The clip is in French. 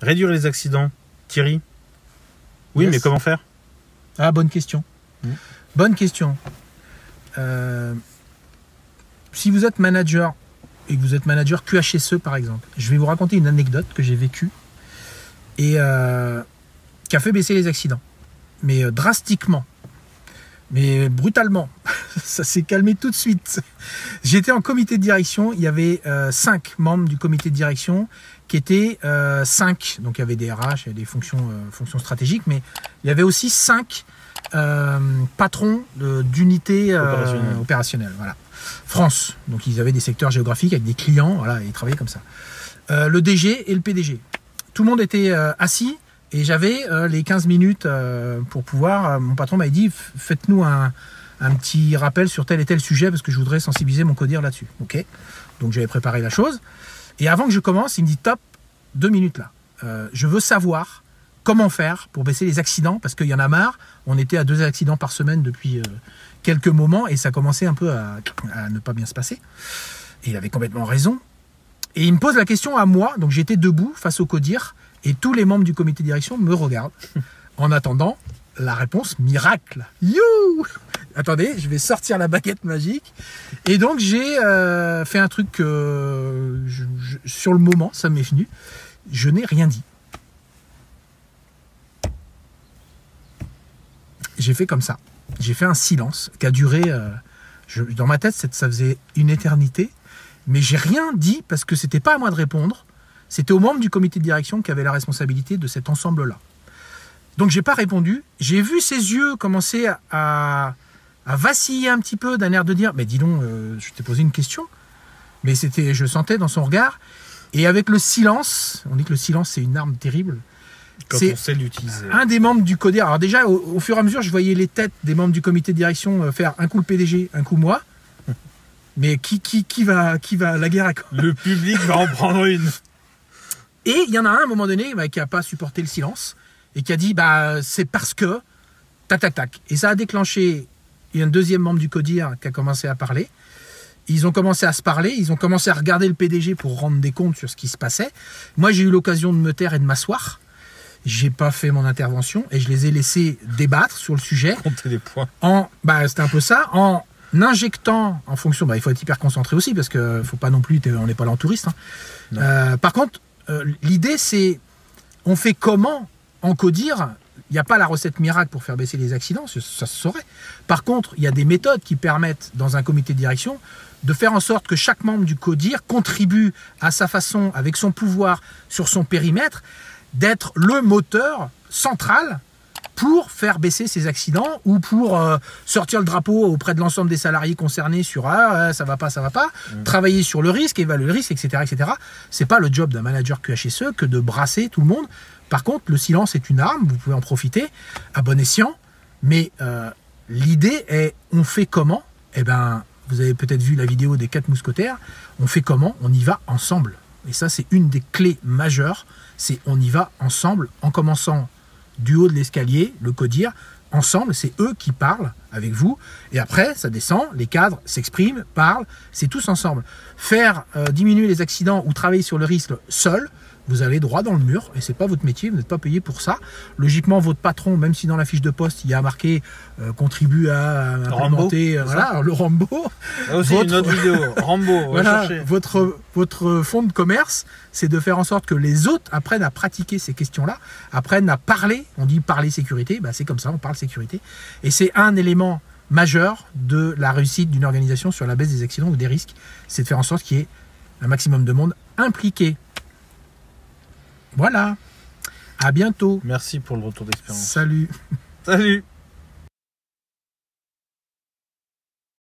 Réduire les accidents. Thierry? Oui, Yes. mais comment faire? Ah, bonne question. Bonne question. Si vous êtes manager et que vous êtes manager QHSE par exemple, je vais vous raconter une anecdote que j'ai vécue et qui a fait baisser les accidents. Mais drastiquement. Mais brutalement. Ça s'est calmé tout de suite. J'étais en comité de direction. Il y avait 5 membres du comité de direction qui étaient 5. Donc il y avait des RH, il y avait des fonctions stratégiques, mais il y avait aussi 5 patrons d'unités opérationnelles. Voilà. France. Donc ils avaient des secteurs géographiques avec des clients. Voilà, ils travaillaient comme ça. Le DG et le PDG. Tout le monde était assis. Et j'avais les 15 minutes pour pouvoir... mon patron m'avait dit, faites-nous un petit rappel sur tel et tel sujet parce que je voudrais sensibiliser mon codir là-dessus. Ok. Donc j'avais préparé la chose. Et avant que je commence, il me dit, top, 2 minutes là. Je veux savoir comment faire pour baisser les accidents parce qu'il y en a marre. On était à 2 accidents par semaine depuis quelques moments et ça commençait un peu à ne pas bien se passer. Et il avait complètement raison. Et il me pose la question à moi. Donc j'étais debout face au codir. Et tous les membres du comité de direction me regardent en attendant la réponse miracle. You! Attendez, je vais sortir la baguette magique. Et donc, j'ai fait un truc sur le moment, ça m'est venu. Je n'ai rien dit. J'ai fait comme ça. J'ai fait un silence qui a duré... dans ma tête, ça faisait une éternité. Mais j'ai rien dit parce que c'était pas à moi de répondre. C'était aux membres du comité de direction qui avaient la responsabilité de cet ensemble-là. Donc, j'ai pas répondu. J'ai vu ses yeux commencer à vaciller un petit peu d'un air de dire « Mais dis donc, je t'ai posé une question. » Mais je sentais dans son regard. Et avec le silence, on dit que le silence, c'est une arme terrible. Quand on sait l'utiliser. Un des membres du CODIR. Alors déjà, au fur et à mesure, je voyais les têtes des membres du comité de direction faire un coup le PDG, un coup moi. Mais qui va à la guerre à quoi? Le public va en prendre une. Et il y en a un, à un moment donné, qui n'a pas supporté le silence et qui a dit c'est parce que tac. Et ça a déclenché un deuxième membre du CODIR qui a commencé à parler. Ils ont commencé à se parler, ils ont commencé à regarder le PDG pour rendre des comptes sur ce qui se passait. Moi, j'ai eu l'occasion de me taire et de m'asseoir. J'ai pas fait mon intervention et je les ai laissés débattre sur le sujet. Compter les points. C'était un peu ça. En injectant en fonction, il faut être hyper concentré aussi parce que faut pas non plus, on n'est pas là en touriste. Par contre, l'idée c'est, on fait comment en CODIR? Il n'y a pas la recette miracle pour faire baisser les accidents, ça se saurait. Par contre, il y a des méthodes qui permettent dans un comité de direction de faire en sorte que chaque membre du CODIR contribue à sa façon, avec son pouvoir, sur son périmètre, d'être le moteur central pour faire baisser ces accidents ou pour sortir le drapeau auprès de l'ensemble des salariés concernés sur ça va pas, travailler sur le risque, évaluer le risque, etc. C'est pas le job d'un manager QHSE que de brasser tout le monde. Par contre, le silence est une arme, vous pouvez en profiter à bon escient, mais l'idée est, on fait comment? Vous avez peut-être vu la vidéo des 4 mousquetaires, on fait comment? On y va ensemble. Et ça, c'est une des clés majeures, c'est on y va ensemble, en commençant du haut de l'escalier, le CODIR, ensemble, c'est eux qui parlent avec vous, et après, ça descend, les cadres s'expriment, parlent, c'est tous ensemble. Faire diminuer les accidents ou travailler sur le risque seul, vous allez droit dans le mur, et c'est pas votre métier, vous n'êtes pas payé pour ça. Logiquement, votre patron, même si dans la fiche de poste, il y a marqué contribue à implémenter le Rambo. Aussi une autre vidéo, Rambo, votre fonds de commerce, c'est de faire en sorte que les autres apprennent à pratiquer ces questions-là, apprennent à parler, on dit parler sécurité, c'est comme ça, on parle sécurité. Et c'est un élément majeur de la réussite d'une organisation sur la baisse des accidents ou des risques, c'est de faire en sorte qu'il y ait un maximum de monde impliqué. Voilà. À bientôt. Merci pour le retour d'expérience. Salut. Salut.